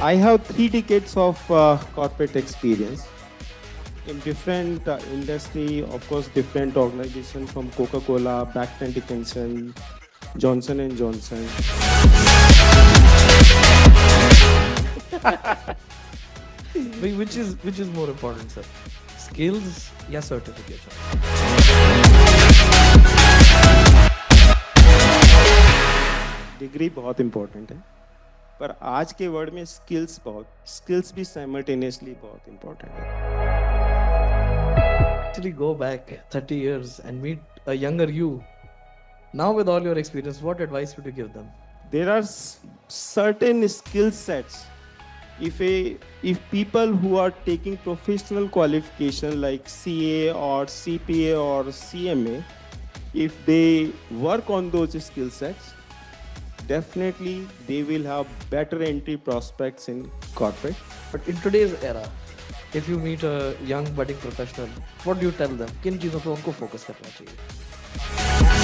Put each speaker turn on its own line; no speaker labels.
I have 3 decades of corporate experience in different industry, of course, different organizations from Coca-Cola, Becton Dickinson, Johnson and Johnson.
Which is more important, sir? Skills या certification?
Degree बहुत important है, पर आज के word में skills भी simultaneously बहुत important है.
Actually go back 30 years and meet a younger you. Now with all your experience, what advice would you give them?
There are certain skill sets. If people who are taking professional qualification like CA or CPA or CMA, if they work on those skill sets, definitely they will have better entry prospects in corporate.
But in today's era, if you meet a young budding professional, what do you tell them? किन चीज़ों पे उनको focus करना चाहिए?